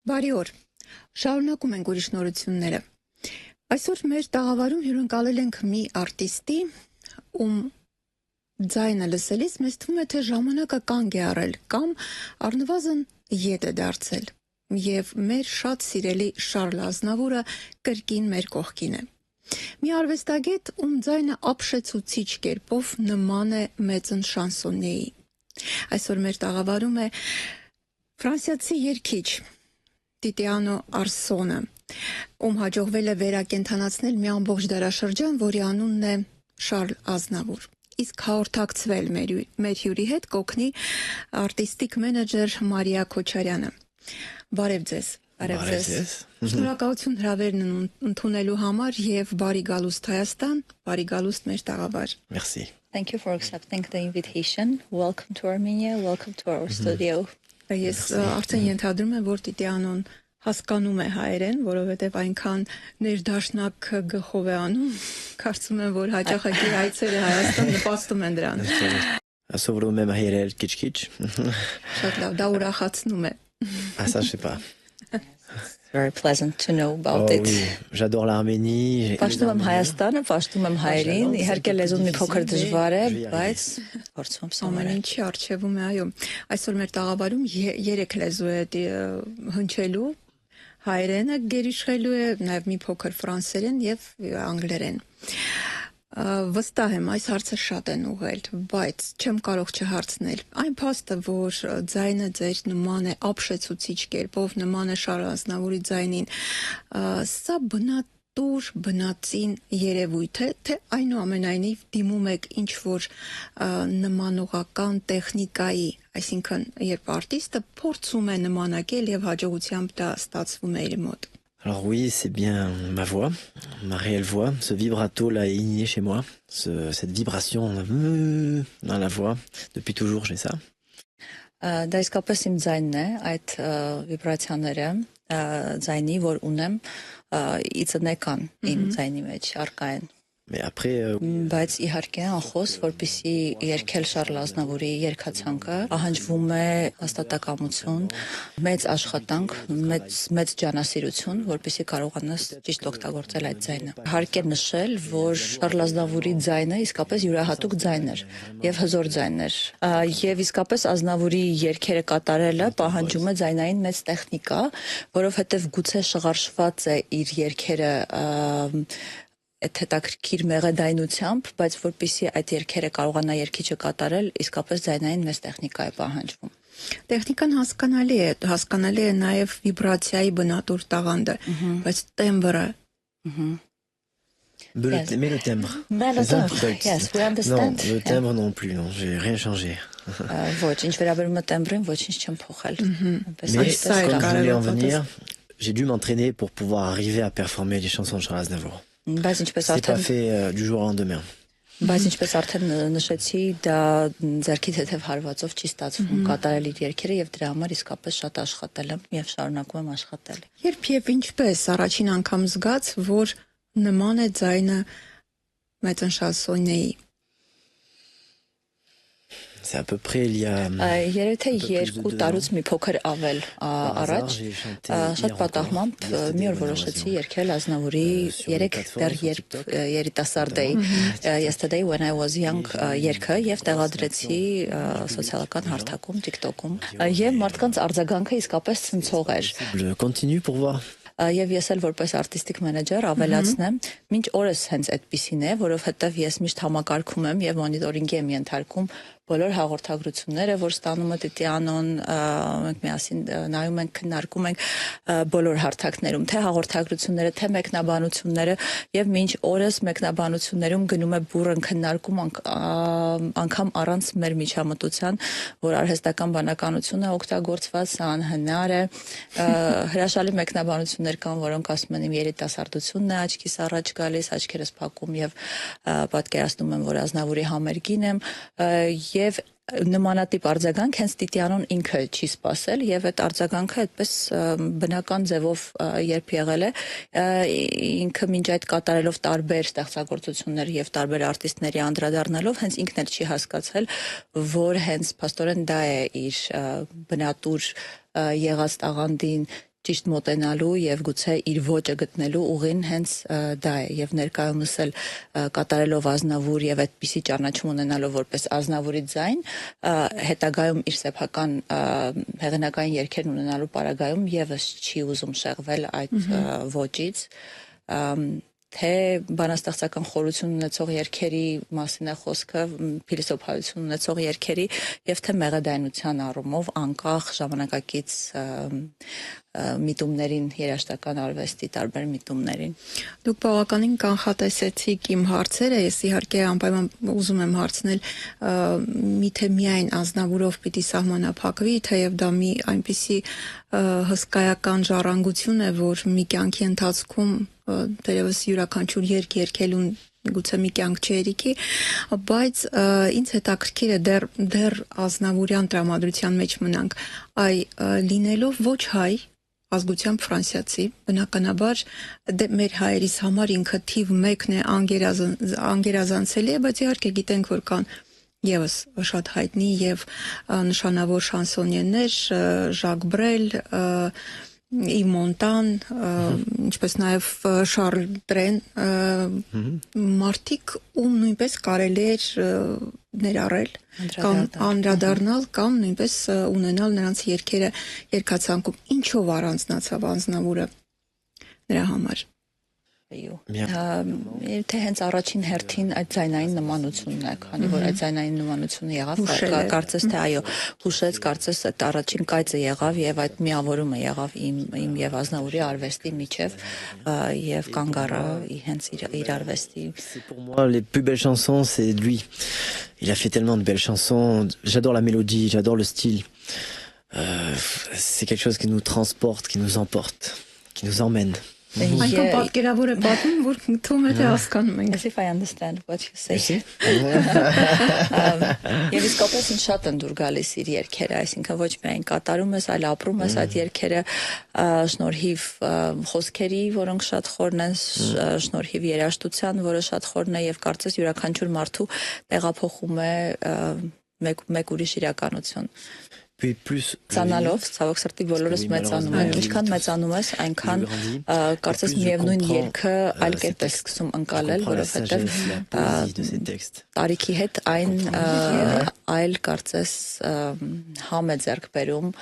Բարի օր։ Շարունակում ենք ուրիշ նորությունները։ Այսօր մեր տաղավարում հյուրընկալել ենք մի արտիստի, ում ձայնը լսելիս մեզ թվում է, թե ժամանակը կանգ է առել կամ առնվազն ետ է դարձել։ Եվ մեր շատ սիրելի Շարլ Ազնավուրը կրկին մեր կողքին է։ Մի արվեստագետ, ում ձայնը ապշեցուցիչ կերպով նման է մեծն շանսոնեի։ Այսօր մեր տաղավարում է ֆրանսիացի երգիչ Տիտիանո Արսոնը, ում հաջողվել է վերակենդանացնել մի ամբողջ դարաշրջան, որի անունն է Շարլ Ազնավուր։ Իսկ հաղորդակցվել մեր հյուրի հետ կօգնի արտիստիկ մենեջեր Մարիա Քոչարյանը։ Բարև ձեզ։ Բարև ձեզ։ Շնորհակալություն հրավերն ընդունելու համար եւ բարի գալուստ Հայաստան, բարի գալուստ մեր տաղավար։ Merci. Thank you for accepting the invitation. Welcome to Armenia. Welcome to our studio. Ես արդեն ենթադրում եմ, որ Տիտիանոն հասկանում է հայերեն, որովհետև այնքան ներդաշնակ գլխով է անում, կարծում եմ, որ հաճախակի այցերը Հայաստան նպաստում են դրան։ Սովորում եմ հայերեն քիչ-քիչ։ Շատ լավ, դա ուրախացնում է։ Ça je sais pas. Very pleasant to know about it. Oui, j'adore l'Arménie. Պաշտում եմ Հայաստանը, պաշտում եմ հայերին, իհարկե լեզուն մի փոքր դժվար է, բայց փորձում եմ ամեն ինչի արժևում է, այո։ Այսօր մեր տաղավարում 3 լեզու է հնչելու, հայերենը գերիշխելու է, նաև մի փոքր ֆրանսերեն եւ անգլերեն։ Վստահ եմ, այս հարցը շատ են ուղղել, բայց չեմ կարող չհարցնել։ Այն փաստը, որ ձայնը ձեր նման է ապշեցուցիչ կերպով, նման է Շարլ Ազնավուրի ձայնին, սա բնատուր, բնածին երևույթ է, թե այնուամենայնիվ դիմում եք ինչ-որ նմանողական տեխնիկայի, այսինքն երբ արտիստը փորձում է նմանակել եւ հաջողությամբ դա ստացվում է իր մոտ։ Alors oui, c'est bien ma voix, ma réelle voix. Ce vibrato là est inné chez moi. Cette vibration dans la voix. Depuis toujours, j'ai ça. Դա իսկապես իմ ձայնն է, այդ վիբրացիաները, ձայնի, որ ունեմ, իծնեկան իմ ձայնի մեջ արկա են։ Mais après Բայց իհարկե անխոս, որպեսզի երգել Շարլ Ազնավուրի երգացանկը ահանջվում է հաստատակամություն, մեծ աշխատանք, մեծ ջանասիրություն, որպեսզի կարողանաս ճիշտ օգտագործել այդ ձայնը։ Հարկ է նշել, որ Շարլ Ազնավուրի ձայնը իսկապես յուրահատուկ ձայն էր եւ հզոր ձայն էր։ Եվ իսկապես Ազնավուրի երգերը կատարելը պահանջում է ձայնային մեծ տեխնիկա, որովհետեւ գուցե շղարշված է իր երգերը այդ հետաքրքիր մեղեդայնությամբ, բայց որպեսզի այդ երգերը կարողանա երգիչը կատարել, իսկապես ձայնային մեծ տեխնիկա է պահանջվում։ Տեխնիկան հասկանալի է նաև վիբրացիայի բնատուր տաղանդը, բայց տեմբրը mais le timbre. Yes, we understand. Non, le timbre non plus, non, j'ai rien changé. Ոչ, ինչ վերաբերում է տեմբրին, ոչինչ չեմ phոխել։ Mais quand je voulais en venir, j'ai dû m'entraîner pour pouvoir arriver à performer les chansons de Charles Aznavour. Բայց ինչպես C'est pas արդեն fait du jour au lendemain. Բայց ինչպես արդեն նշեցի, դա ձեռքի թեթև հարվածով չի ստացվում կատարել իր երգերը եւ դրա համար իսկապես շատ աշխատել եմ եւ շարունակում եմ աշխատել։ Երբ եւ ինչպես առաջին անգամ զգաց, որ նման է ձայնը մեծն շանսոնեի։ C'est à peu près il y a Երևի թե 2 տարուց մի փոքր ավել առաջ շատ պատահմամբ մի օր որոշեցի երգել Ազնավուրի 3 դեռ երբ երիտասարդ էի Yesterday when I was young երգը եւ տեղադրեցի սոցիալական հարթակում TikTok-ում եւ մարդկանց արձագանքը իսկապես ցնցող էր։ continue pour voir. Եվ ես էլ որպես արտիստիկ մենեջեր ավելացնեմ, մինչ օրս հենց այդպիսին է, որովհետև ես միշտ համակարգում եմ եւ մոնիտորինգի եմ ենթարկում բոլոր հաղորդագրությունները, որ ստանում է Տիտիանոն, մենք միասին նայում ենք, քննարկում ենք բոլոր հարթակներում, թե հաղորդագրությունները, թե մեկնաբանությունները եւ մինչ օրս մեկնաբանություններում գնում է բուրըն քննարկում անգամ առանց մեր միջամտության, որ արհեստական բանականությունը օգտագործված, սա անհնար է, հրաշալի մեկնաբանություններ կան, որոնք ասում են իմ երիտասարդությունն է աչքիս առաջ գալիս, աչքերս փակում եւ պատկերացնում եմ, որ Ազնավուրի համերգին եմ եւ նմանատիպ արձագանք հենց Տիտիանոն ինքը չի սпасել եւ այդ արձագանքը այդպես բնական ձևով երբ եղել է ինքը մինչ այդ կատարելով տարբեր ստեղծագործություններ եւ տարբեր արտիստների անդրադառնալով հենց ինքն էլ չի հասկացել որ հենց փաստորեն դա է իր բնատուր եղած տաղանդին ճիշտ մոտենալու եւ գուցե իր ոճը գտնելու ուղին հենց դա է եւ ներկայումս էլ կատարելով Ազնավուր եւ այդպիսի ճանաչում ունենալով որպես Ազնավուրի ձայն հետագայում իր սեփական հեղինակային երգերն ունենալու պարագայում եւս չի ուզում շեղվել այդ ոճից թե բանաստեղծական խորություն ունեցող երգերի մասին է խոսքը, փիլիսոփայություն ունեցող երգերի եւ թե մեղեդայնության առումով անկախ ժամանակակից միտումներին, երաժշտական արվեստի տարբեր միտումներին։ Դուք բավականին կանխատեսեցիք իմ հարցերը, ես իհարկե անպայման ուզում եմ հարցնել, միթե միայն Ազնավուրով պիտի սահմանափակվի, թեև դա մի այնպիսի հսկայական ժառանգություն է, որ մի կյանքի ընթացքում դերևս յուրաքանչյուր երգ երգելուն գուցե մի կյանք չերիքի, բայց ինձ հետաքրքիր է դեռ Ազնավուրյան տրամադրության մեջ մնանք, լինելով ոչ հայ, ազգությամբ ֆրանսիացի, բնականաբար մեր հայերիս համար ինքը թիվ 1-ն է անգերազանցելի է, բայց իհարկե գիտենք, որ կան եւս շատ հայտնի եւ նշանավոր շանսոնիերներ, Ժակ Բրել, Իվ Մոնտան, ինչպես նաև Շարլ Տրեն, մարդիկ ում նույնպես կարելի էր ներառել կամ անդրադառնալ կամ նույնպես ունենալ նրանց երգերը երգացանկում, ինչով առանձնացավ Ազնավուրը նրա համար։ Թե հենց առաջին հերթին այդ ձայնային նմանությունն է, քանի որ այդ ձայնային նմանությունը եղավ, կարծես թե այո, հուշեց, կարծես այդ առաջին կայծը եղավ եւ այդ միավորումը եղավ իմ եւ Ազնավուրի արվեստի միջև եւ կանգ առա հենց իր արվեստի։ Pour moi, les plus belles chansons, c'est lui. Il a fait tellement de belles chansons. J'adore la mélodie, j'adore le style. C'est quelque chose qui nous transporte, qui nous emporte, qui nous emmène. Այնքան պատկերավոր է պատմում, որ թվում է թե հասկանում ենք։ As if I understand what you say. Եվ իսկապես ինձ շատ են դուր գալիս իր երգերը, այսինքն ոչ միայն կատարում ես, այլ ապրում ես այդ երգերը շնորհիվ խոսքերի, որոնք շատ խորն են, շնորհիվ երաժշտության, որը շատ խորն է եւ կարծես յուրաքանչյուր մարդու տեղափոխում է մեկ ուրիշ իրականություն։ Puis plus Ցանալով, ցավոք սրտի բոլորս մեծանում ենք, ինչքան մեծանում ես, այնքան կարծես միևնույն երգը այլ կերպ ես սկսում ընկալել, որովհետև տարիքի հետ այն այլ կարծես համ է ձեռք բերում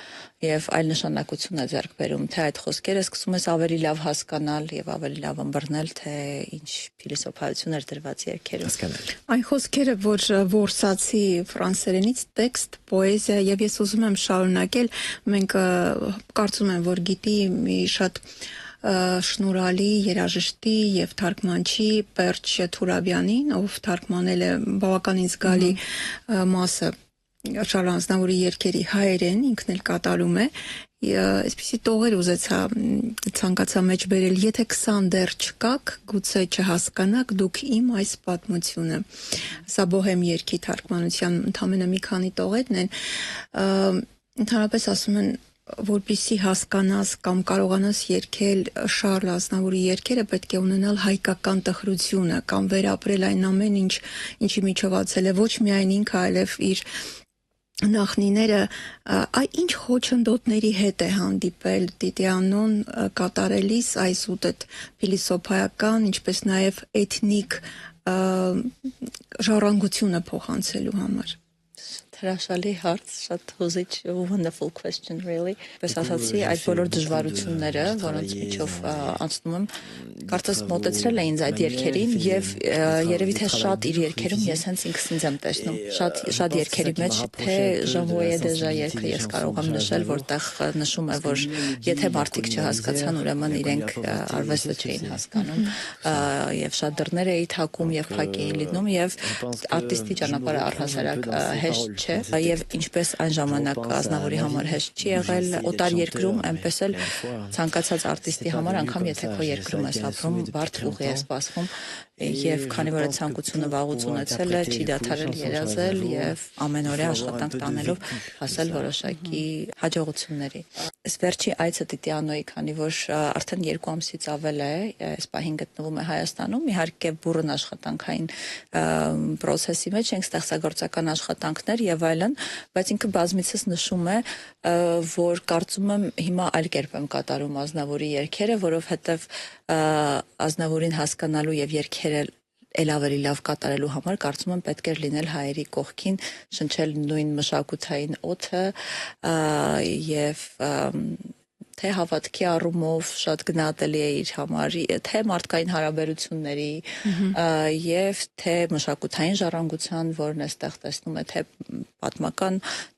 եւ այլ նշանակություն է ձեռք բերում, թե այդ խոսքերը սկսում ես ավելի լավ հասկանալ եւ ավելի լավ ըմբռնել, թե ինչ փիլիսոփայություն էր դրված երգերում։ Այն խոսքերը, որ որսացի ֆրանսերենից տեքստ, պոեզիա եւ ես ուզում եմ շարունակել, մենք կարծում եմ, որ գիտի մի շատ շնորհալի երաժշտի եւ թարգմանչի Պերճ Թուրաբյանին, ով թարգմանել է բավականին զգալի մասը Շարլ Ազնավուրի երգերի հայերեն, ինքն էլ կատարում է, այսպիսի տողեր ուզեցա ցանկացա մեջ բերել, եթե 20 դեռ չկաք, գուցե չհասկանաք դուք իմ այս պատմությունը։ Սա բոհեմ երգի թարգմանության ընդամենը մի քանի տողերն են, ընդհանրապես ասում են, որպեսզի հասկանաս կամ կարողանաս երգել Շարլ Ազնավուրի երգերը, պետք է ունենալ հայկական տխրությունը կամ վերապրել այն ամեն ինչ, ինչի միջոցացել է ոչ միայն ինքը, այլև իր նախնիները, ինչ խոչընդոտների հետ է հանդիպել Տիտիանոն կատարելիս այս ուտետ փիլիսոփայական, ինչպես նաև էթնիկ ժառանգությունը փոխանցելու համար։ Հրաշալի հարց, շատ հուզիչ, wonderful question really։ Պես ասացի, այդ բոլոր դժվարությունները, որոնց միջով անցնում եմ, կարծես մոտեցրել է ինձ այդ երգերին եւ երևի թե շատ իր երգերում ես հենց ինքս ինձ եմ տեսնում։ Շատ երգերի մեջ թե Jean-Louis Deja երգը ես կարող եմ նշել, որտեղ նշում է, որ եթե մարդիկ չհասկացան, ուրեմն իրենք արվեստը չէին հասկանում եւ շատ դռներ էի թակում եւ փակ էի լինում եւ արտիստի ճանապարհը առհասարակ հեշտ եւ ինչպես այն ժամանակ Ազնավուրի համար հեշտ չի եղել օտար երկրում, այնպես էլ ցանկացած արտիստի համար, անգամ եթե քո երկրում ես ապրում, բարդ ուղի է սպասվում եւ քանի որ այդ ցանկությունը վաղուց ունեցել է, չի դադարել երազել եւ ամենօրյա աշխատանք տանելով հասել որոշակի հաջողությունների։ Այս վերջի այցը Տիտիանոյի, քանի որ արդեն 2 ամսից ավել է, այս պահին գտնվում է Հայաստանում, իհարկե բուրըն աշխատանքային process-ի մեջ ենք, ստեղծագործական աշխատանքներ եւ այլն, բայց ինքը բազմիցս նշում է, որ կարծում եմ հիմա այլ կերպ եմ կատարում Ազնավուրի երգերը, որովհետեւ Ազնավուրին հասկանալու եւ երգերը էլ ավելի լավ կատարելու համար կարծում եմ պետք էր լինել հայերի կողքին, շնչել նույն մշակութային օդը եւ թե հավատքի առումով շատ գնահատելի է իր համար, թե մարդկային հարաբերությունների եւ թե մշակութային ժառանգության, որն այստեղ տեսնում է թե պատմական,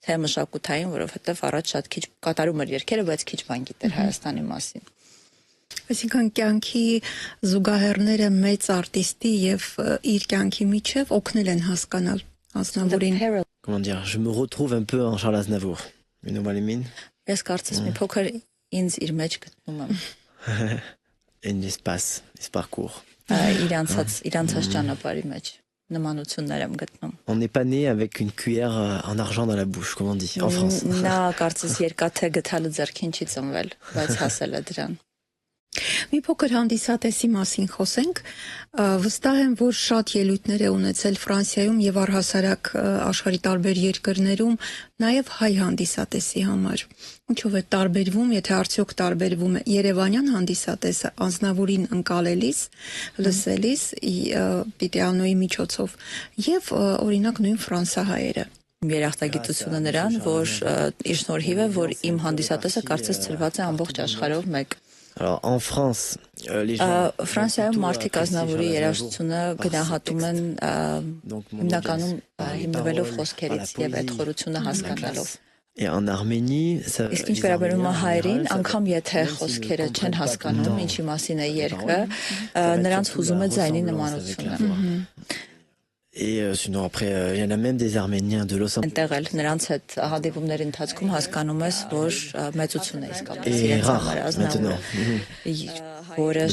թե մշակութային, որովհետեւ առաջ շատ քիչ կատարում էր երգերը, բայց քիչ բան գիտեր Հայաստանի մասին։ Այսինքն կյանքի զուգահեռները մեծ արտիստի եւ իր կյանքի միջև օգնել են հասկանալ Ազնավուրին։ Comment dire, je me retrouve un peu en Charles Aznavour. Une omalimine. Ես կարծես մի փոքր ինձ իր մեջ գտնում եմ։ Un espace, un parcours. Իրանցած ճանապարհի մեջ նմանություններ եմ գտնում։ On n'est pas né avec une cuillère en argent dans la bouche, comme on dit en France. Նա կարծես երկաթե գտալու ձեռքին չի ծնվել, բայց հասել է դրան։ Մի փոքր հանդիսատեսի մասին խոսենք, վստահ եմ, որ շատ ելույթներ է ունեցել Ֆրանսիայում եւ առհասարակ աշխարհի տարբեր երկրներում, նաեւ հայ հանդիսատեսի համար։ Ինչով է տարբերվում, եթե արդյոք տարբերվում է Երևանյան հանդիսատեսը Ազնավուրին ընկալելիս, լսելիս Պիտեանոյի միջոցով եւ օրինակ նույն ֆրանսահայերը։ Երախտագիտությունը նրան, որ իր շնորհիվ է, որ իմ հանդիսատեսը կարծես ծրված է ամբողջ աշխարհով մեկ։ Alors en France, les gens Ֆրանսիայում մարդիկ Ազնավուրի երաժշտությունը գնահատում են հիմնականում հիմնվելով խոսքերից եւ այդ խորությունը հասկանալով։ Et en Arménie, ça Իսկ ինչ վերաբերում է հայերին, անգամ եթե խոսքերը չեն հասկանում, ինչի մասին է երգը, նրանց հուզում է ձայնի նմանությունը։ Et sinon après il y en a même des Arméniens de Los Angeles. Այնտեղ էլ նրանց հետ հանդիպումների ընթացքում հասկանում ես, որ մեծություն է իսկապես Et իրենց rare համար maintenant. Ազնավուրը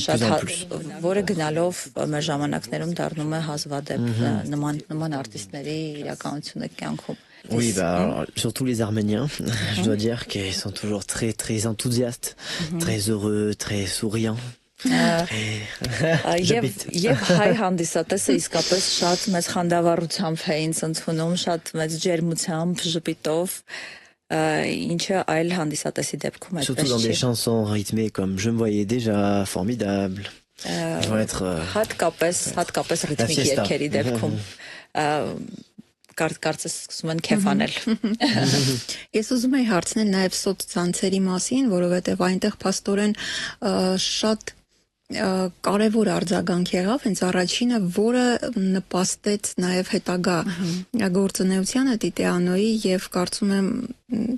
որը գնալով մեր ժամանակներում դառնում է հազվադեպ նման արտիստների իրականությունը կյանքում։ Oui, bah, alors, surtout les Arméniens, je dois dire qu'ils sont toujours très très enthousiastes, très heureux, très souriants. Եվ հայ հանդիսատեսը իսկապես շատ մեծ խանդավառությամբ է ինձ ընդունում, շատ մեծ ջերմությամբ, ժպիտով, ինչը այլ հանդիսատեսի դեպքում Surtout dans des chansons rythmées comme Je me voyais déjà formidable. Ils vont être հատկապես ռիթմիկ երգերի դեպքում կարծես սկսում են քեֆ անել։ Ես ուզում եի հարցնել նաև սոցցանցերի մասին, որովհետև այնտեղ փաստորեն շատ կարևոր արձագանք եղավ, հենց առաջինը, որը նպաստեց նաև հետագա գործունեությանը Տիտեանոյի եւ կարծում եմ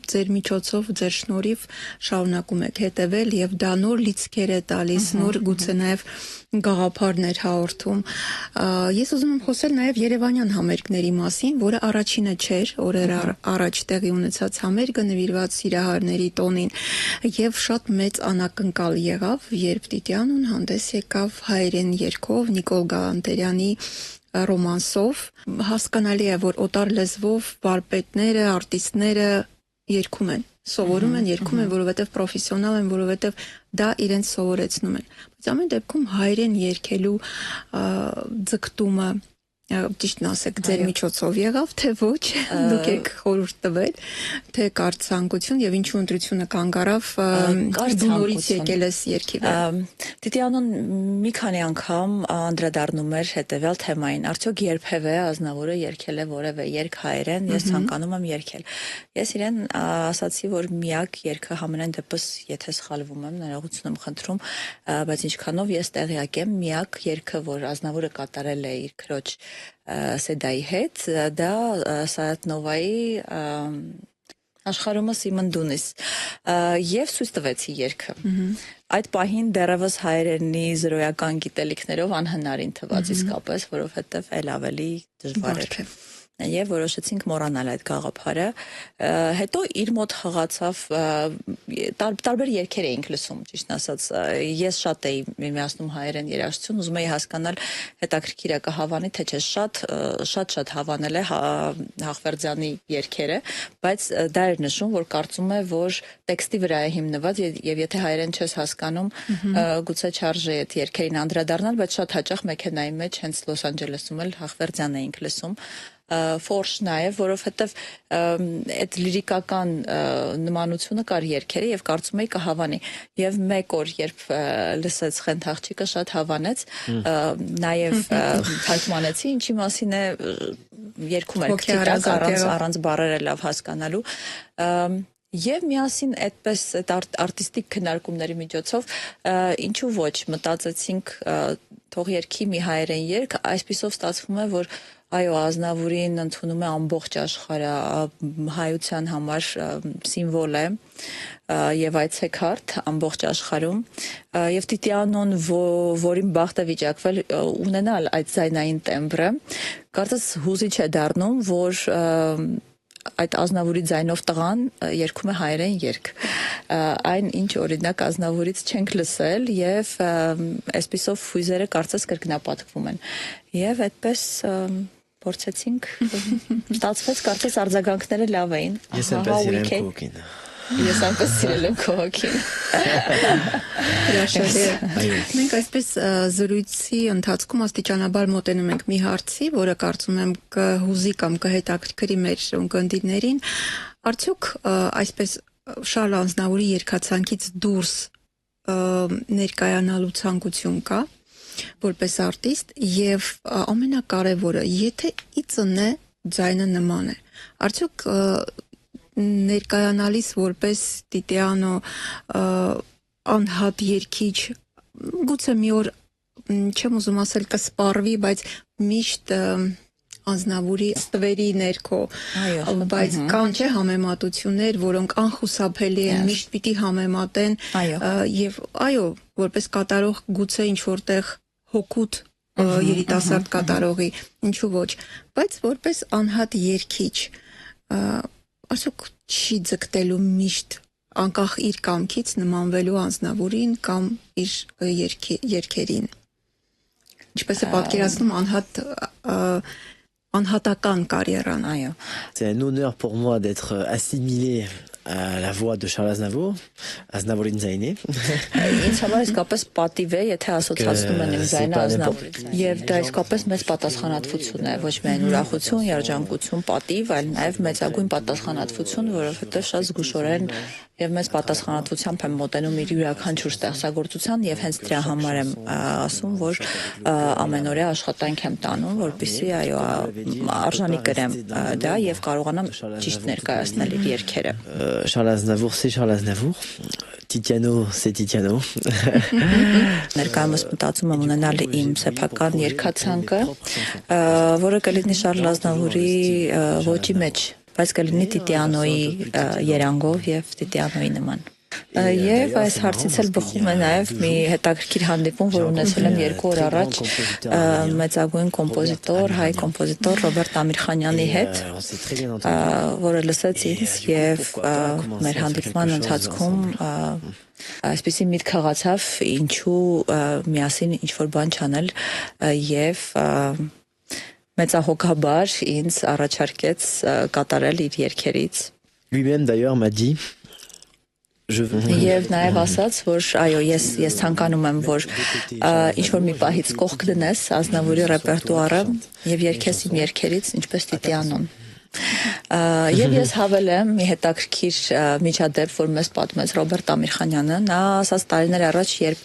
ձեր միջոցով, ձեր շնորհիվ շարունակում եք հետևել եւ դա նոր լիցքեր է տալիս, նոր գուցե նաև գաղափարներ հաղորդում։ Ես ուզում եմ խոսել նաև Երևանյան համերգների մասին, որը առաջինը չէր, օրեր առաջ տեղի ունեցած համերգը նվիրված Սիրահարների տոնին եւ շատ մեծ անակնկալ եղավ, երբ Տիտեանոն հանդես եկավ հայերեն երգով Նիկոլ Գալանտերյանի ռոմանսով։ Հասկանալի է, որ օտար լեզվով վարպետները, արտիստները երգում են, սովորում են, երգում են, որովհետև պրոֆեսիոնալ են, որովհետև դա իրենց սովորեցնում են։ Բայց ամեն դեպքում հայերեն երգելու ձգտումը ճիշտն ասեք, ձեր միջոցով եղավ, թե ոչ, դուք եք խորհուրդ տվել, թե կար ցանկություն եւ ինչու ընտրությունը կանգ առավ, նորից եկել ես երգի վրա։ Տիտեանոն մի քանի անգամ անդրադառնում էր հետեւյալ թեմային, արդյոք երբևէ Ազնավուրը երգել է որևէ երգ հայերեն, ես ցանկանում եմ երգել։ Ես իրեն ասացի, որ միակ երգը համենայն դեպս, եթե սխալվում եմ, ներողություն եմ խնդրում, բայց ինչքանով ես տեղյակ եմ, միակ երգը, որ Ազնավուրը կատարել է իր քրոջ Սեդայի հետ, դա Սայաթնովայի աշխարհումս իմնդունիս եւ ցույց տվեցի երգը։ Այդ պահին դեռևս հայերենի զրոյական գիտելիքներով անհնարին թվաց իսկապես, որովհետեւ էլ ավելի դժվար էր։ Եվ որոշեցինք մոռանալ այդ գաղափարը, հետո իր մոտ հղացավ տարբեր երգեր էինք լսում, ճիշտ ասած, ես շատ էի միացնում հայերեն երաժշտություն, ուզում էի հասկանալ հետաքրքիր է կհավանի, թե չէ, շատ հավանել է Հախվերդյանի երգերը, բայց դա էր նշում, որ կարծում է, որ տեքստի վրա է հիմնված եւ եթե հայերեն չես հասկանում, գուցե չարժե այդ երգերին անդրադառնալ, բայց շատ հաճախ մեքենայի մեջ հենց Լոս Անջելեսում էլ Հախվերդյան էինք լսում ֆորշ նաև, որովհետև այդ լիրիկական նմանությունը կար երգերի եւ կարծում եի կհավանի եւ մեկ օր երբ լսեց Խենթ աղջիկը շատ հավանեց նաև թարգմանեցի ինչի մասին է երգում էր քիթակ առանց բառերը լավ հասկանալու Եվ միասին այդպես այդ արտիստիկ քննարկումների միջոցով ինչու ոչ մտածեցինք թող երգի մի հայերեն երգ այսպիսով ստացվում է որ այո Ազնավուրին ընդունում է ամբողջ աշխարհը հայության համար սիմվոլ է եւ այցեքարտ ամբողջ աշխարհում եւ Տիտիանոն որին բախտ է վիճակվել ունենալ այդ ձայնային տեմբրը կարծես հուզիչ է դառնում որ այդ Ազնավուրի ձայնով տղան երգում է հայերեն երգ այն ինչ օրինակ Ազնավուրից չենք լսել եւ այսպիսով հույզերը կարծես կրկնապատկվում են եւ այդպես փորձեցինք ստացվեց կարծես արձագանքները լավ էին Ես այնպես սիրել եմ քո հոգին Մենք այսպես զրույցի ընթացքում աստիճանաբար մոտենում ենք մի հարցի, որը կարծում եմ կհուզի կամ կհետաքրքրի մեր ունկնդիրներին արդյոք այսպես Շարլ Ազնավուրի երգացանկից դուրս ներկայանալու ցանկություն կա որպես արտիստ եւ ամենակարևորը եթե իծնե ձայնը նման է արդյոք ներկայանալիս որպես Տիտիանո անհատ երգիչ գուցե մի օր չեմ ուզում ասել կսպառվի բայց միշտ Ազնավուրի ստվերի ներքո բայց կան չէ համեմատություններ որոնք անխուսափելի են միշտ պիտի համեմատեն եւ այո որպես կատարող գուցե ինչ որտեղ հոգուտ երիտասարդ կատարողի ինչու ոչ բայց որպես անհատ երգիչ Այսօք չի ձգտելու միշտ անկախ իր կամքից նմանվելու Ազնավուրին կամ իր երգերին։ Ինչպես է պատկերացնում անհատական կարիերան, այո։ C'est un honneur pour moi d'être assimilé à la voix de Charles Aznavour, Aznavourine Zainé. Ինձ համար իսկապես պատիվ է, եթե ասոցացնում են իմ ձայնը Ազնավուրին։ Եվ դա իսկապես մեծ պատասխանատվություն է, ոչ միայն ուրախություն, երջանկություն, պատիվ, այլ նաև մեծագույն պատասխանատվություն, որովհետև շատ զգուշորեն եւ մեծ պատասխանատվությամբ եմ մոտենում իր յուրաքանչյուր ստեղծագործության եւ հենց դրա համար եմ ասում, որ ամենօրյա աշխատանք եմ տանում, որպեսզի այո արժանի կրեմ դա եւ կարողանամ ճիշտ ներկայացնել իր երգերը։ Charles Aznavour, c'est Charles Aznavour. Titiano, c'est Titiano. Ներկայումս մտածում եմ ունենալ իմ սեփական երգացանկը, որը կլինի Շարլ Ազնավուրի ոճի մեջ, բայց կլինի Տիտիանոյի երանգով եւ Տիտիանոյի նման։ Եվ այս հարցից էլ բխում է նաև մի հետաքրքիր հանդիպում, որ ունեցել եմ 2 օր առաջ մեծագույն կոմպոզիտոր, հայ կոմպոզիտոր Ռոբերտ Ամիրխանյանի հետ, որը լսեց ինձ եւ մեր հանդիպման ընթացքում այսպեսի միտք խաղացավ, ինչու միասին ինչ-որ բան չանել եւ մեծահոգաբար ինձ առաջարկեց կատարել իր երգերից։ Lui-même d'ailleurs m'a dit Եվ նաև ասաց, որ այո, ես ցանկանում եմ, որ ինչ-որ մի պահից կողք դնես Ազնավուրի ռեպերտուարը եւ երգես իմ երգերից, ինչպես Տիտիանոն։ Եվ ես հավելեմ մի հետաքրքիր միջադեպ, որ մեզ պատմեց Ռոբերտ Ամիրխանյանը, նա ասաց տարիներ առաջ, երբ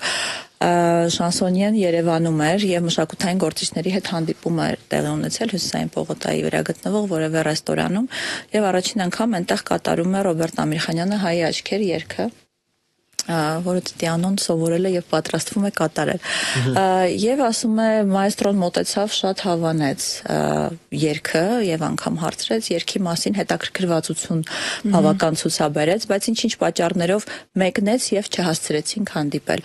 շանսոնյեն Երևանում էր եւ մշակութային գործիչների հետ հանդիպում էր տեղի ունեցել Հյուսիսային պողոտայի վրա գտնվող որևէ ռեստորանում եւ առաջին անգամ այնտեղ կատարում է Ռոբերտ Ամիրխանյանը Հայի աչքեր երգը որը Տիտիանոն սովորել է եւ պատրաստվում է կատարել եւ ասում է մայստրոն մոտեցավ շատ հավանեց երգը եւ անգամ հարցրեց երգի մասին հետաքրքրվածություն բավական ցուցաբերեց բայց ինչ-ինչ պատճառներով մեկնեց եւ չհասցրեցինք հանդիպել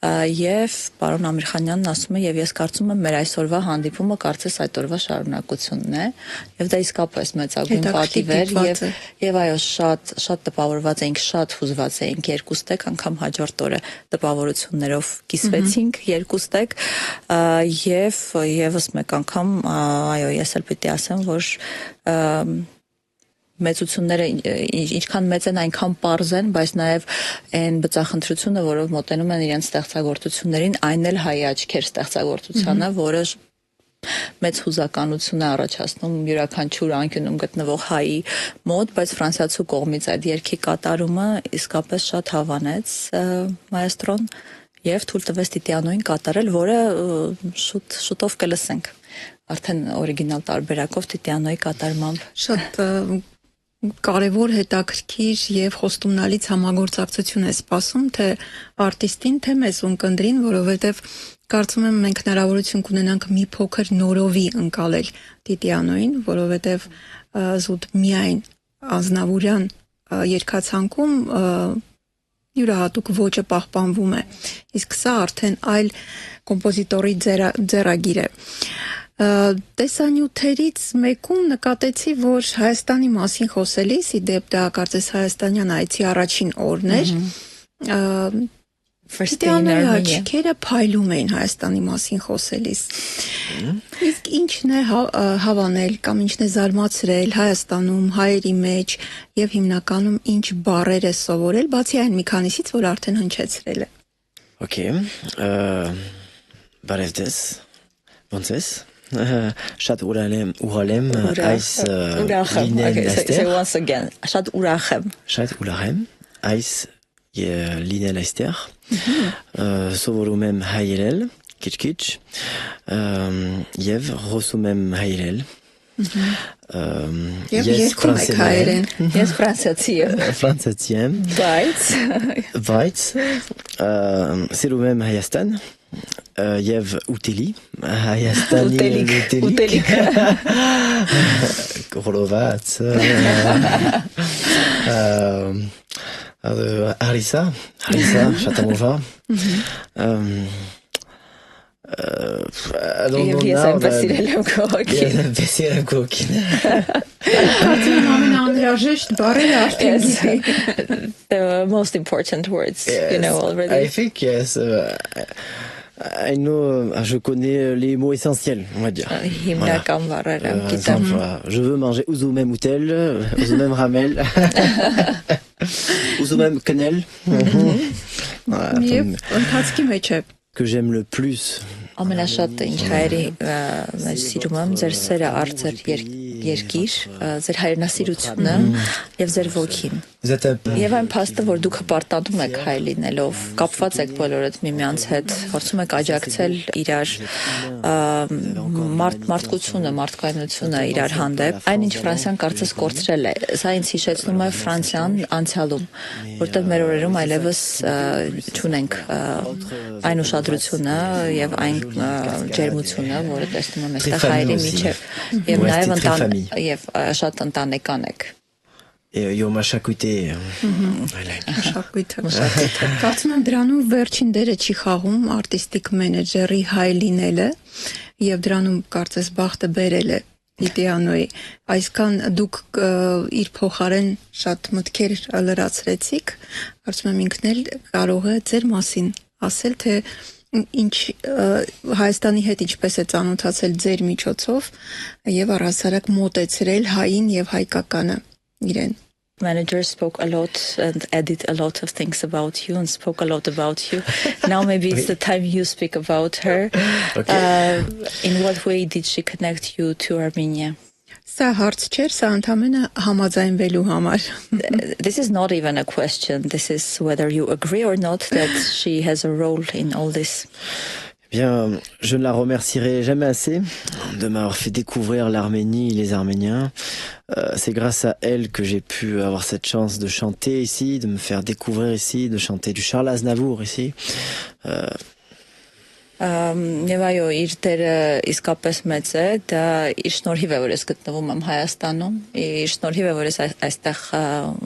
Եվ պարոն Ամիրխանյանն ասում է եւ ես կարծում եմ մեր այսօրվա հանդիպումը կարծես այդ օրվա շարունակությունն է եւ դա իսկապես մեծագույն պատիվ էր եւ այո շատ տպավորված էինք շատ հուզված էինք երկուստեք անգամ հաջորդ օրը տպավորություններով կիսվեցինք երկուստեք եւ եւս մեկ անգամ այո ես էլ պիտի ասեմ որ մեծությունները ինչքան մեծ են այնքան պարզ են, բայց նաև այն բծախնդրությունը, որով մոտենում են իրենց ստեղծագործություններին, այն էլ հայ աչքեր ստեղծագործությանը, որը մեծ հուզականություն է առաջացնում յուրաքանչյուր անկյունում գտնվող հայի մոտ, բայց ֆրանսիացու կողմից այդ երգի կատարումը իսկապես շատ հավանեց մայեստրոն եւ թույլ տվեց Տիտիանոյին կատարել, որը շուտով կլսենք արդեն օրիգինալ տարբերակով Տիտիանոյի կատարմամբ։ Շատ կարևոր հետաքրքիր եւ խոստումնալից համագործակցություն է սպասում թե արտիստին, թե մեզ ունկնդրին, որովհետեւ կարծում եմ մենք հնարավորություն կունենանք մի փոքր նորովի ընկալել Տիտիանոյին, որովհետեւ զուտ միայն ազնավուրյան երգացանկում յուրահատուկ ոճը պահպանվում է, իսկ սա արդեն այլ կոմպոզիտորի ձեռագիր է։ Տեսանյութերից մեկում նկատեցի, որ Հայաստանի մասին խոսելիս, իդեպ դա կարծես հայաստանյան այցի առաջին օրն էր, Տիտիանոյի աչքերը փայլում էին Հայաստանի մասին խոսելիս։ Իսկ ինչն է հավանել կամ ինչն է զարմացրել Հայաստանում, հայերի մեջ եւ հիմնականում ինչ բառեր է սովորել, բացի այն մի քանիսից, որ արդեն հնչեցրել է։ Okay. Բարև ձեզ, ոնց ես։ Շատ ուրախ եմ այս լինել այստեղ։ Once again, շատ ուրախ եմ։ Շատ ուրախ եմ այս լինել այստեղ։ Սովորում եմ հայերել, քիչ-քիչ, եւ խոսում եմ հայերել։ Եվ երգում եք հայերեն։ Ես ֆրանսիացի եմ։ Ֆրանսիացի եմ։ Բայց սիրում եմ Հայաստան։ Եվ ուտելի Հայաստանի ուտելիք Կորոված Հարիսա շատ ամովա Ես այնպես սիրել եմ կողքին Կարծում եմ ամենաանհրաժեշտ բառերը արդեն գիտեք The most important words you know already I think yes I know, je connais les mots essentiels, on va dire. Հիմնական բառերը գիտեմ։ Je veux manger ouzou-même outel, ouzou-même ramel, ouzou-même quenelle. Եվ ընթացքի մեջ է Que j'aime le plus. Ամենաշատը ինչ հայերի մեջ սիրում եմ ձեր սերը արծեր երկիր, ձեր հայրենասիրությունը եւ ձեր ոգին։ Եվ այն փաստը, որ դուք հպարտանում եք հայ լինելով, կապված եք բոլորդ միմյանց հետ, փորձում եք աջակցել իրար մարդկությունը, մարդկայնությունը իրար հանդեպ, այնինչ Ֆրանսիան կարծես կորցրել է։ Սա ինձ հիշեցնում է Ֆրանսիան անցյալում, որտեղ մեր օրերում այլևս չունենք այն ուշադրությունը եւ այն ջերմությունը, որը տեսնում եմ այստեղ հայերի միջև, եւ նաեւ շատ ընտանեկան եք։ Yo մաշակույթի Կարծում եմ դրանում վերջին դերը չի խաղում արտիստիկ մենեջերի հայ լինելը եւ դրանում կարծես բախտը բերել է Տիտիանոյի այսքան դուք իր փոխարեն շատ մտքեր լրացրեցիք կարծում եմ ինքն էլ կարող է ձեր մասին ասել թե ինչ Հայաստանի հետ ինչպես է ծանոթացել ձեր միջոցով եւ առհասարակ մոտեցրել հային եւ հայկականը իրեն Manager spoke a lot and added a lot of things about you and spoke a lot about you. Now maybe it's the time you speak about her. Okay. In what way did she connect you to Armenia? Սա հարց չէր, սա ընդամենը համաձայնվելու համար. This is not even a question. This is whether you agree or not that she has a role in all this. Bien, je ne la remercierai jamais assez de m'avoir fait découvrir l'Arménie et les Arméniens. C'est grâce à elle que j'ai pu avoir cette chance de chanter ici, de me faire découvrir ici, de chanter du Charles Aznavour ici. Եվ այո, իր դերը իսկապես մեծ է, դա իր շնորհիվ է, որ ես գտնվում եմ Հայաստանում, իր շնորհիվ է, որ ես այստեղ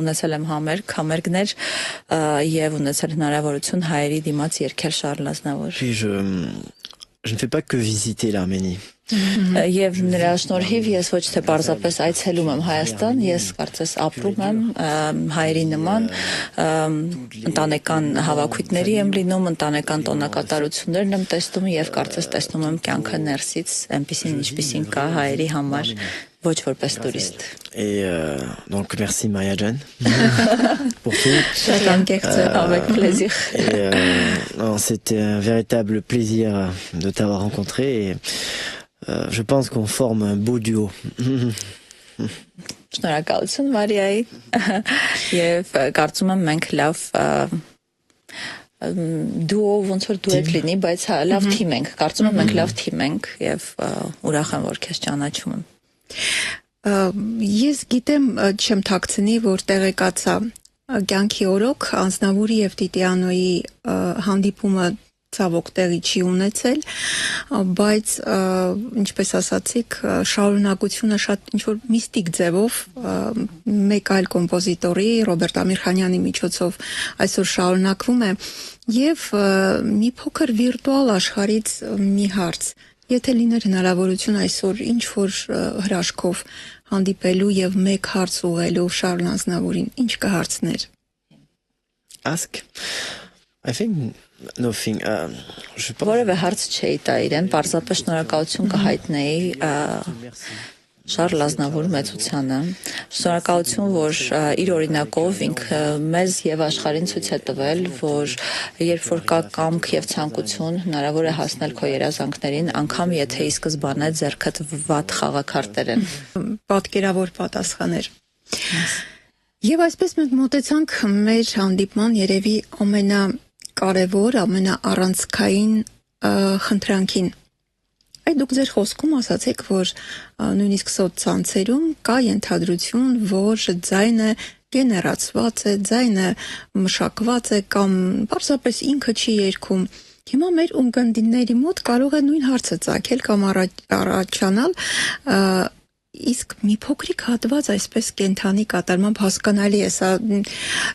ունեցել եմ համերգներ եւ ունեցել հնարավորություն հայերի դիմաց երգել Շարլ Ազնավուր։ Puis je ne fais pas que visiter l'Arménie. Եվ նրա շնորհիվ ես ոչ թե պարզապես այցելում եմ Հայաստան, ես կարծես ապրում եմ հայերի նման, ընտանեկան հավաքույթների եմ լինում, ընտանեկան տոնակատարություններն եմ տեսնում եւ կարծես տեսնում եմ կյանքը ներսից, այնպեսին ինչպեսին կա հայերի համար, ոչ որպես տուրիստ։ Et donc merci Maria Jane pour tout. Avec plaisir. Non, c'était un véritable plaisir de t'avoir rencontré et Je pense qu'on forme un beau duo. Շնորհակալություն Մարիայի եւ կարծում եմ մենք լավ դուո ոնց որ դուետ լինի, բայց հա լավ թիմ ենք։ Կարծում եմ մենք լավ թիմ ենք եւ ուրախ եմ որ քեզ ճանաչում եմ։ Ես գիտեմ չեմ թաքցնի, որ տեղեկացա կյանքի օրոք Անձնավուրի եւ Տիտիանոյի հանդիպումը ցավոք տեղի չի ունեցել, բայց ինչպես ասացիք, շարունակությունը շատ ինչ որ միստիկ ձևով մեկ այլ կոմպոզիտորի Ռոբերտ Ամիրխանյանի միջոցով այսօր շարունակվում է եւ մի փոքր վիրտուալ աշխարհից մի հարց. Եթե լիներ հնարավորություն այսօր ինչ որ հրաշքով հանդիպելու եւ մեկ հարց ուղղելու Շարլ Ազնավուրին, ինչ կհարցներ? Ask. I think nothing. Je pense. Որևէ հարց չէի տա իրեն, պարզապես շնորհակալություն կհայտնեի Շարլ Ազնավուրի մեծությանը։ Շնորհակալություն, որ իր օրինակով ինքը մեզ եւ աշխարհին ցույց է տվել, որ երբ որ կա կամք եւ ցանկություն, հնարավոր է հասնել քո երազանքներին, անգամ եթե ի սկզբանե ձեռքդ վատ խաղակարտեր են։ Պատկերավոր պատասխաներ։ Եվ այսպես մենք մոտեցանք մեր հանդիպման երևի ամենակարևոր, ամենաառանցքային խնդրանքին։ Այդ դուք ձեր խոսքում ասացիք, որ նույնիսկ սոցցանցերում կա ենթադրություն, որ ձայնը գեներացված է, ձայնը մշակված է կամ պարզապես ինքը չի երգում։ Հիմա մեր ունկնդիրների մոտ կարող է նույն հարցը ծագել կամ առաջանալ, իսկ մի փոքրիկ հատված այսպես կենթանի կատարմամբ հասկանալի է, սա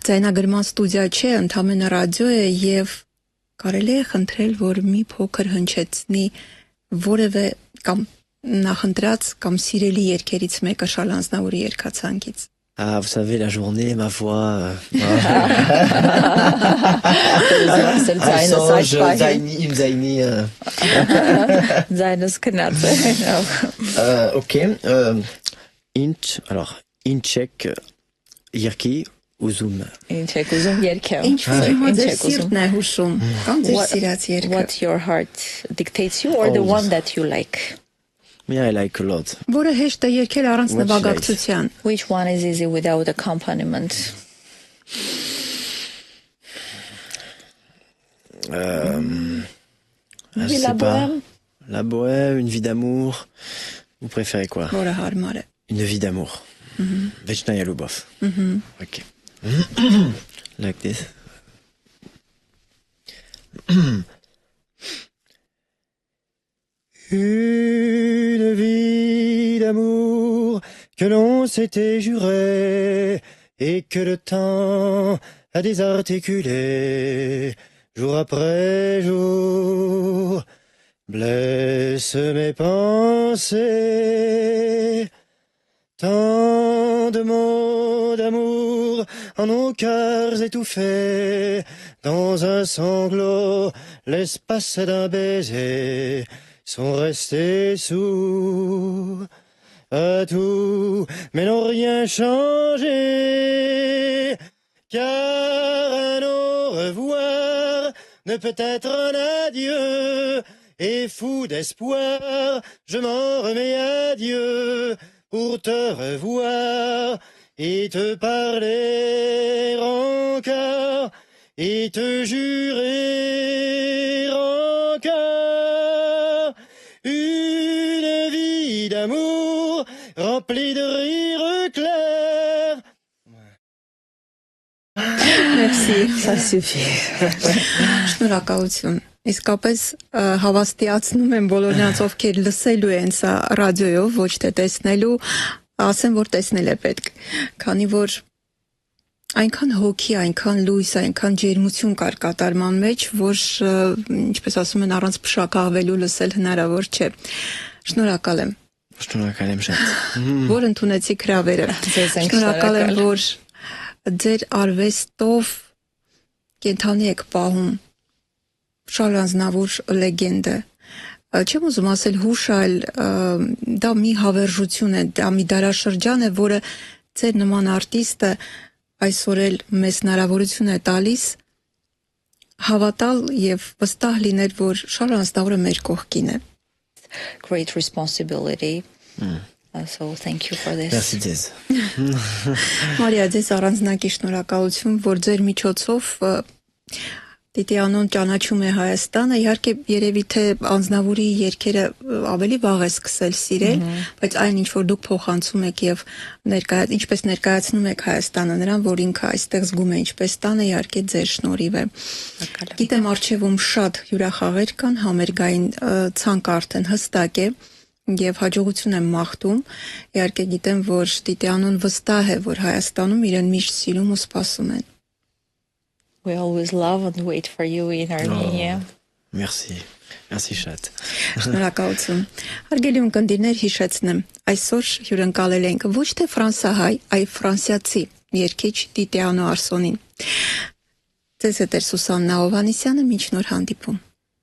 ձայնագրման ստուդիա չէ, ընդամենը ռադիո է եւ կարելի է խնդրել, որ մի փոքր հնչեցնի որևէ կամ նախընտրած կամ սիրելի երգերից մեկը Շարլ Ազնավուրի երգացանկից։ Ah, vous savez, la journée, ma voix. Zaini. Ձայնս քնած է։ Ok. Alors, Inchek, Yerki, Uzum. Ինչ եք ուզում երգեմ։ Ինչ որ ձեր սիրտն է հուշում, կամ ձեր սիրած երգը։ What your heart dictates you or the one that you like? Yeah, I like a lot. Որը հեշտ է երգել առանց նվագակցության։ Which one is easy without accompaniment? Je sais pas. La bohème, une vie d'amour. Vous préférez quoi? Որը հարմար է։ Une vie d'amour. Vechnaïa Lubov. Ok. Like this. Une vie d'amour que l'on s'était juré et que le temps a désarticulé jour après jour blesse mes pensées. Tant de mots d'amour en nos cœurs étouffés dans un sanglot, l'espace d'un baiser sont restés sourds à tout, mais n'ont rien changé, car un au revoir ne peut être un adieu, et fou d'espoir, je m'en remets à Dieu pour te revoir et te parler encore et te jurer encore une vie d'amour remplie de rires clairs. Merci, ça suffit. Շնորհակալություն։ Իսկապես հավաստիացնում եմ բոլորնց, ովքեր լսելու են սա ռադիոյով, ոչ թե տեսնելու, ասեմ, որ տեսնել է պետք, քանի որ այնքան հոգի, այնքան լույս, այնքան ջերմություն կար կատարման մեջ, որ ինչպես ասում են, առանց փշակաղվելու լսել հնարավոր չէ։ Շնորհակալ եմ։ Շնորհակալ եմ շատ։ Որ ընդունեցիք հրավերը։ Շնորհակալ եմ, որ ձեր արվեստով կենթանի եք պահում Շարլ Ազնավուր լեգենդը։ Չեմ ուզում ասել հուշալ, դա մի հավերժություն է, դա մի դարաշրջան է, որը ձեր նման արտիստը այսօր էլ մեզ հնարավորություն է տալիս հավատալ եւ վստահ լինել, որ Շարլ Ազնավուրը մեր կողքին է։ great responsibility. So thank you for this. Merci Diaz. Մարիա, ձեզ առանձնակի շնորհակալություն, որ ձեր միջոցով Տիտիանոն ճանաչում է Հայաստանը, իհարկե երևի թե անձնավորի երգերը ավելի վաղ է սկսել սիրել, բայց այն ինչ որ դուք փոխանցում եք եւ ինչպես ներկայացնում եք Հայաստանը նրան, որ ինքը այստեղ զգում է ինչպես տանը, իհարկե ձեր շնորհիվ է։ Գիտեմ արխիվում շատ հյուրախաղեր կան, համերգային ցանկը արդեն հստակ է եւ հաջողություն եմ մաղթում։ Իհարկե գիտեմ, որ Տիտիանոն վստահ է, որ Հայաստանում իրեն միշտ սիրում ու սպասում են։ We always love and wait for you in Armenia. Merci. Merci շատ։ Շնորհակալություն։ Հարգելի ունկնդիրներ, հիշեցնեմ, այսօր հյուրընկալել ենք ոչ թե ֆրանսահայ, այլ ֆրանսիացի երգիչ Տիտիանո Արսոնին։ Ձեզ հետ է Սուսաննա Հովհաննիսյանը, մինչ նոր հանդիպում։